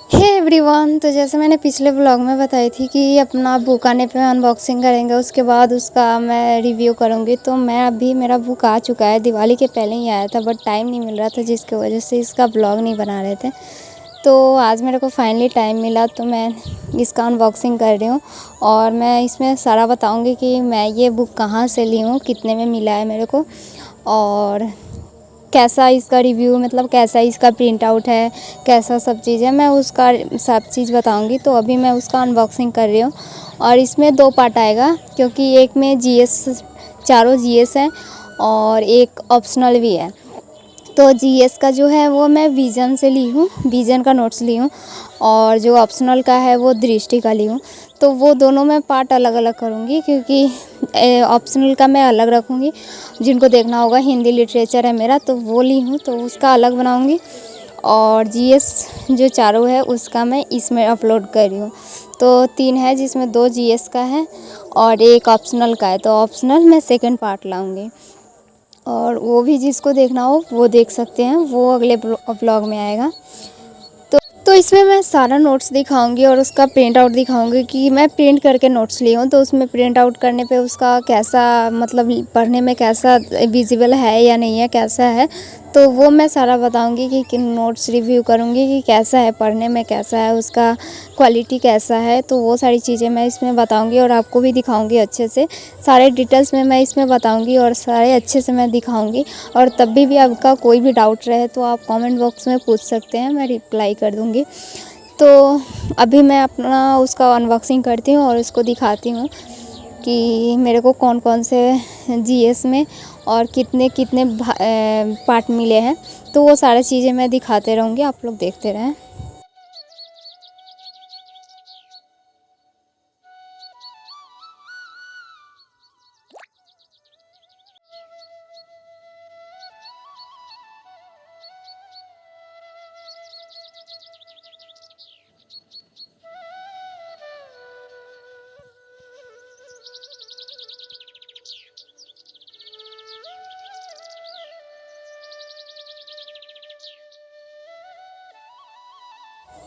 Hey everyone, तो जैसे मैंने पिछले व्लॉग में बताई थी कि अपना बुक आने पे अनबॉक्सिंग करेंगे, उसके बाद उसका मैं रिव्यू करूँगी। तो मैं अभी मेरा बुक आ चुका है, दिवाली के पहले ही आया था, बट टाइम नहीं मिल रहा था जिसकी वजह से इसका व्लॉग नहीं बना रहे थे। तो आज मेरे को फाइनली टाइम मिला तो मैं इसका अनबॉक्सिंग कर रही हूँ और मैं इसमें सारा बताऊँगी कि मैं ये बुक कहाँ से ली हूँ, कितने में मिला है मेरे को, और कैसा इसका रिव्यू, मतलब कैसा इसका प्रिंट आउट है, कैसा सब चीज़ है, मैं उसका सब चीज़ बताऊंगी। तो अभी मैं उसका अनबॉक्सिंग कर रही हूँ और इसमें 2 पार्ट आएगा, क्योंकि एक में जीएस, चारों जीएस है और एक ऑप्शनल भी है। तो जीएस का जो है वो मैं विजन से ली हूँ, विजन का नोट्स ली हूँ, और जो ऑप्शनल का है वो दृष्टि का ली हूँ। तो वो दोनों मैं पार्ट अलग अलग करूँगी, क्योंकि ऑप्शनल का मैं अलग रखूँगी। जिनको देखना होगा, हिंदी लिटरेचर है मेरा तो वो ली हूँ, तो उसका अलग बनाऊँगी। और जीएस जो चारों है उसका मैं इसमें अपलोड कर रही हूँ। तो 3 है, जिसमें 2 जीएस का है और एक ऑप्शनल का है। तो ऑप्शनल मैं सेकंड पार्ट लाऊँगी, और वो भी जिसको देखना हो वो देख सकते हैं, वो अगले व्लॉग में आएगा। तो इसमें मैं सारा नोट्स दिखाऊंगी और उसका प्रिंट आउट दिखाऊंगी कि मैं प्रिंट करके नोट्स ली हूँ, तो उसमें प्रिंट आउट करने पे उसका कैसा, मतलब पढ़ने में कैसा विजिबल है या नहीं है, कैसा है, तो वो मैं सारा बताऊंगी कि नोट्स रिव्यू करूंगी कि कैसा है, पढ़ने में कैसा है, उसका क्वालिटी कैसा है। तो वो सारी चीज़ें मैं इसमें बताऊंगी और आपको भी दिखाऊंगी अच्छे से, सारे डिटेल्स में मैं इसमें बताऊंगी और सारे अच्छे से मैं दिखाऊंगी। और तब भी आपका कोई भी डाउट रहे तो आप कमेंट बॉक्स में पूछ सकते हैं, मैं रिप्लाई कर दूंगी। तो अभी मैं अपना उसका अनबॉक्सिंग करती हूँ और उसको दिखाती हूँ कि मेरे को कौन कौन से जीएस में और कितने कितने पार्ट मिले हैं। तो वो सारी चीज़ें मैं दिखाते रहूँगी, आप लोग देखते रहें।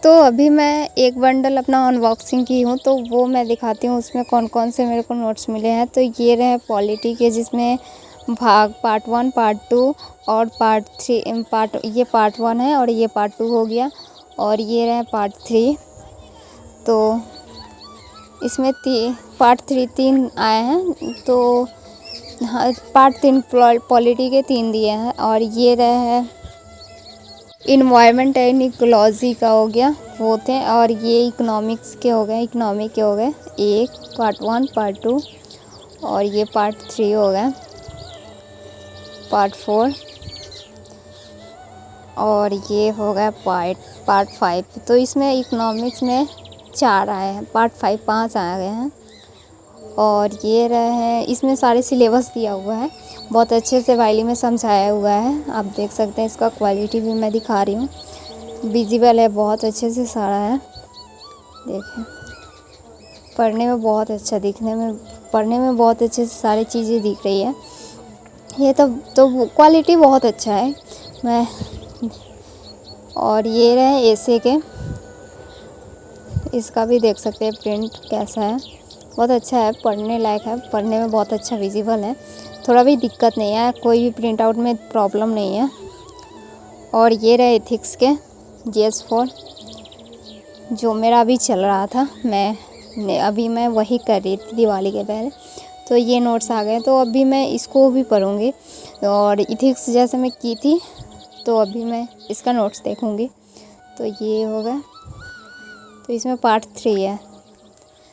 तो अभी मैं एक बंडल अपना अनबॉक्सिंग की हूँ, तो वो मैं दिखाती हूँ उसमें कौन कौन से मेरे को नोट्स मिले हैं। तो ये रहे पॉलिटी के, जिसमें भाग पार्ट 1, पार्ट 2 और पार्ट 3, ये पार्ट 1 है और ये पार्ट 2 हो गया, और ये रहे पार्ट 3। तो इसमें पार्ट 3 3 आए हैं, तो हाँ, पार्ट 3 पॉलिटी के 3 दिए हैं। और ये रहे इन्वायरमेंट एंड इकोलॉजी का हो गया, वो थे, और ये इकोनॉमिक्स के हो गए, इकोनॉमिक के हो गए, एक पार्ट 1, पार्ट 2, और ये पार्ट 3 हो गए, पार्ट 4, और ये हो गया पार्ट 5। तो इसमें इकोनॉमिक्स में 4 आए हैं, पार्ट 5 5 आ गए हैं। और ये रहे हैं, इसमें सारे सिलेबस दिया हुआ है, बहुत अच्छे से वाइली में समझाया हुआ है, आप देख सकते हैं। इसका क्वालिटी भी मैं दिखा रही हूँ, विजिबल है, बहुत अच्छे से सारा है, देखें। पढ़ने में बहुत अच्छा, दिखने में, पढ़ने में बहुत अच्छे से सारी चीज़ें दिख रही है। ये तो क्वालिटी बहुत अच्छा है। मैं और ये रहे ऐसे के, इसका भी देख सकते हैं प्रिंट कैसा है, बहुत अच्छा है, पढ़ने लायक है, पढ़ने में बहुत अच्छा विजिबल है, थोड़ा भी दिक्कत नहीं है, कोई भी प्रिंट आउट में प्रॉब्लम नहीं है। और ये रहे एथिक्स के GS4, जो मेरा अभी चल रहा था, अभी मैं वही कर रही थी दिवाली के पहले। तो ये नोट्स आ गए, तो अभी मैं इसको भी पढ़ूँगी। और एथिक्स जैसे मैं की थी, तो अभी मैं इसका नोट्स देखूँगी। तो ये होगा, तो इसमें पार्ट 3 है,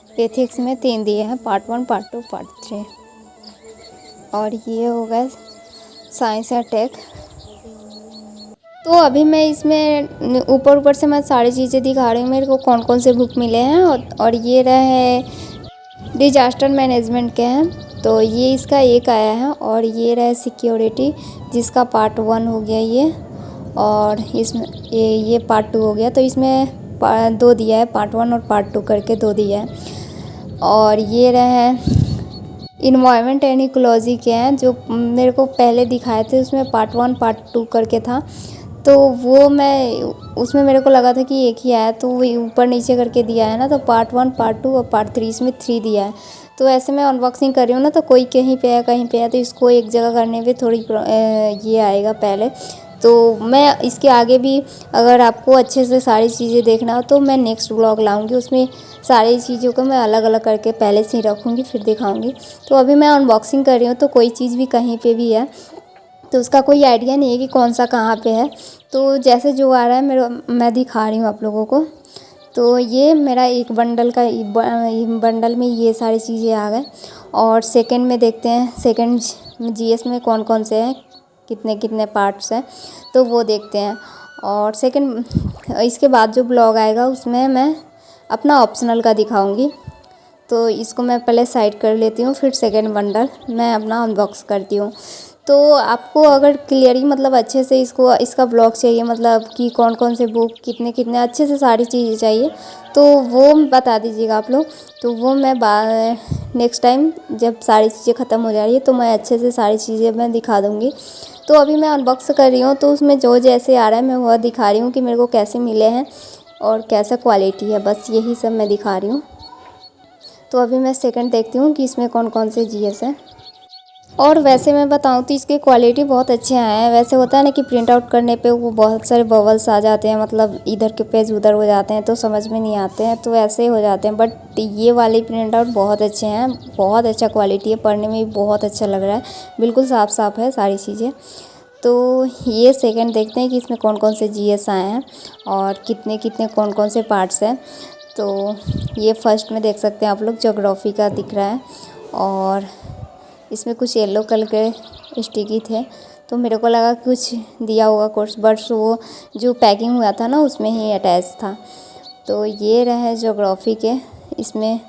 एथिक्स में 3 दिए हैं, पार्ट 1, पार्ट 2, पार्ट 3। और ये होगा साइंस या टेक। तो अभी मैं इसमें ऊपर से मैं सारी चीज़ें दिखा रही हूँ, मेरे को कौन कौन से बुक मिले हैं। और ये रहे डिजास्टर मैनेजमेंट के हैं, तो ये इसका एक आया है। और ये रहे सिक्योरिटी, जिसका पार्ट 1 हो गया ये, और इसमें ये पार्ट 2 हो गया। तो इसमें 2 दिया है, पार्ट 1 और पार्ट 2 करके 2 दिया है। और ये रहे इन्वायरमेंट एंड इकोलॉजी के हैं, जो मेरे को पहले दिखाए थे, उसमें पार्ट 1 पार्ट 2 करके था। तो वो मैं उसमें मेरे को लगा था कि एक ही आया, तो वो ऊपर नीचे करके दिया है ना, तो पार्ट 1 पार्ट 2 और पार्ट 3, इसमें 3 दिया है। तो ऐसे मैं अनबॉक्सिंग कर रही हूँ ना, तो कोई कहीं पे है कहीं पे है, तो इसको एक जगह करने पे थोड़ी ये आएगा पहले। तो मैं इसके आगे भी अगर आपको अच्छे से सारी चीज़ें देखना हो तो मैं नेक्स्ट व्लॉग लाऊंगी, उसमें सारी चीज़ों को मैं अलग अलग करके पहले से ही रखूँगी फिर दिखाऊँगी। तो अभी मैं अनबॉक्सिंग कर रही हूँ, तो कोई चीज़ भी कहीं पे भी है तो उसका कोई आइडिया नहीं है कि कौन सा कहाँ पे है। तो जैसे जो आ रहा है मैं दिखा रही हूँ आप लोगों को। तो ये मेरा एक बंडल का बंडल में ये सारी चीज़ें आ गए। और सेकंड में देखते हैं सेकंड जीएस में कौन कौन से हैं, कितने कितने पार्ट्स हैं, तो वो देखते हैं। और सेकंड इसके बाद जो ब्लॉग आएगा उसमें मैं अपना ऑप्शनल का दिखाऊंगी। तो इसको मैं पहले साइड कर लेती हूँ, फिर सेकंड बंडल मैं अपना अनबॉक्स करती हूँ। तो आपको अगर क्लियरली मतलब अच्छे से इसका ब्लॉग चाहिए, मतलब कि कौन कौन से बुक कितने कितने अच्छे से सारी चीज़ें चाहिए, तो वो बता दीजिएगा आप लोग। तो वो मैं नेक्स्ट टाइम जब सारी चीज़ें ख़त्म हो जा रही है तो मैं अच्छे से सारी चीज़ें मैं दिखा दूँगी। तो अभी मैं अनबॉक्स कर रही हूँ, तो उसमें जो जैसे आ रहा है मैं वह दिखा रही हूँ कि मेरे को कैसे मिले हैं और कैसा क्वालिटी है, बस यही सब मैं दिखा रही हूँ। तो अभी मैं सेकंड देखती हूँ कि इसमें कौन कौन से जीएस हैं। और वैसे मैं बताऊँ तो इसके क्वालिटी बहुत अच्छे आए हैं। वैसे होता है ना कि प्रिंट आउट करने पे वो बहुत सारे बबल्स आ जाते हैं, मतलब इधर के पेज उधर हो जाते हैं तो समझ में नहीं आते हैं, तो ऐसे हो जाते हैं। बट ये वाले प्रिंट आउट बहुत अच्छे हैं, बहुत अच्छा क्वालिटी है, पढ़ने में भी बहुत अच्छा लग रहा है, बिल्कुल साफ़ साफ़ है सारी चीज़ें। तो ये सेकंड देखते हैं कि इसमें कौन कौन से जीएस आए हैं और कितने कितने कौन कौन से पार्ट्स हैं। तो ये फर्स्ट में देख सकते हैं आप लोग, ज्योग्राफी का दिख रहा है और इसमें कुछ येलो कलर के स्टिकी थे, तो मेरे को लगा कुछ दिया होगा कोर्स, बट वो जो पैकिंग हुआ था ना उसमें ही अटैच था। तो ये रहे ज्योग्राफी के, इसमें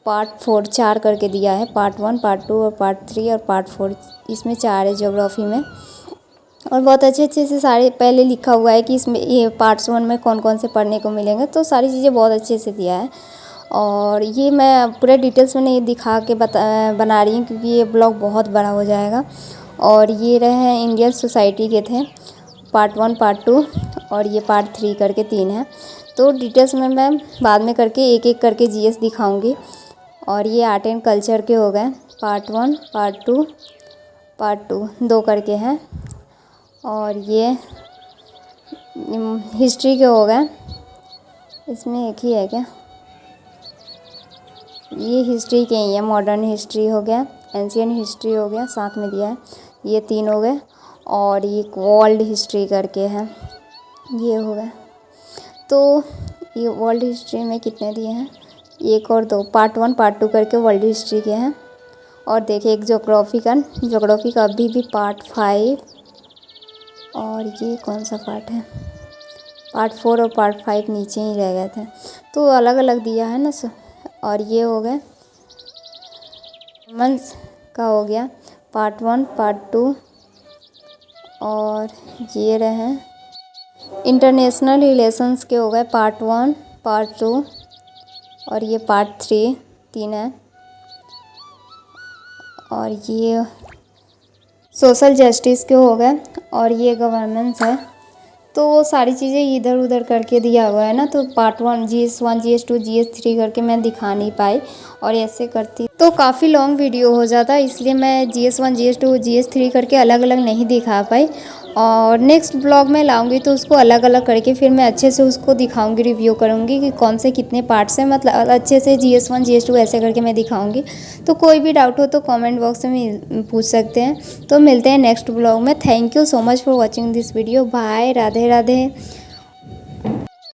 पार्ट 4 4 करके दिया है, पार्ट 1 पार्ट 2 और पार्ट 3 और पार्ट 4, इसमें 4 है ज्योग्राफी में। और बहुत अच्छे अच्छे से सारे पहले लिखा हुआ है कि इसमें ये पार्ट्स 1 में कौन कौन से पढ़ने को मिलेंगे, तो सारी चीज़ें बहुत अच्छे से दिया है। और ये मैं पूरे डिटेल्स में नहीं दिखा के बना रही हूँ क्योंकि ये ब्लॉग बहुत बड़ा हो जाएगा। और ये रहे इंडियन सोसाइटी के थे, पार्ट 1 पार्ट 2 और ये पार्ट 3 करके 3 है। तो डिटेल्स में मैं बाद में करके एक एक करके जीएस दिखाऊंगी। और ये आर्ट एंड कल्चर के हो गए, पार्ट 1 पार्ट 2 2 करके हैं। और ये हिस्ट्री के हो गए, इसमें एक ही है क्या, ये हिस्ट्री के ही है, मॉडर्न हिस्ट्री हो गया, एंशियंट हिस्ट्री हो गया, साथ में दिया है, ये 3 हो गए। और ये वर्ल्ड हिस्ट्री करके है, ये हो गया। तो ये वर्ल्ड हिस्ट्री में कितने दिए हैं, 1 और 2, पार्ट 1 पार्ट 2 करके वर्ल्ड हिस्ट्री के हैं। और देखिए एक ज्योग्राफी का अभी भी पार्ट 5, और ये कौन सा पार्ट है, पार्ट 4 और पार्ट 5 नीचे ही रह गए थे, तो अलग अलग दिया है ना सब। और ये हो गए मंस का हो गया, पार्ट 1 पार्ट 2। और ये रहे इंटरनेशनल रिलेशंस के हो गए, पार्ट 1 पार्ट 2 और ये पार्ट 3 3 है। और ये सोशल जस्टिस के हो गए और ये गवर्नेंस है। तो सारी चीज़ें इधर उधर करके दिया हुआ है ना, तो पार्ट 1 GS1 GS2 GS3 करके मैं दिखा नहीं पाई, और ऐसे करती तो काफ़ी लॉन्ग वीडियो हो जाता, इसलिए मैं GS1 GS2 GS3 करके अलग अलग नहीं दिखा पाई। और नेक्स्ट ब्लॉग में लाऊंगी तो उसको अलग अलग करके फिर मैं अच्छे से उसको दिखाऊंगी, रिव्यू करूंगी कि कौन से कितने पार्ट्स हैं, मतलब अच्छे से GS1 GS2 ऐसे करके मैं दिखाऊंगी। तो कोई भी डाउट हो तो कमेंट बॉक्स में पूछ सकते हैं। तो मिलते हैं नेक्स्ट ब्लॉग में। Thank you so much for watching this video. Bye, Radhe Radhe.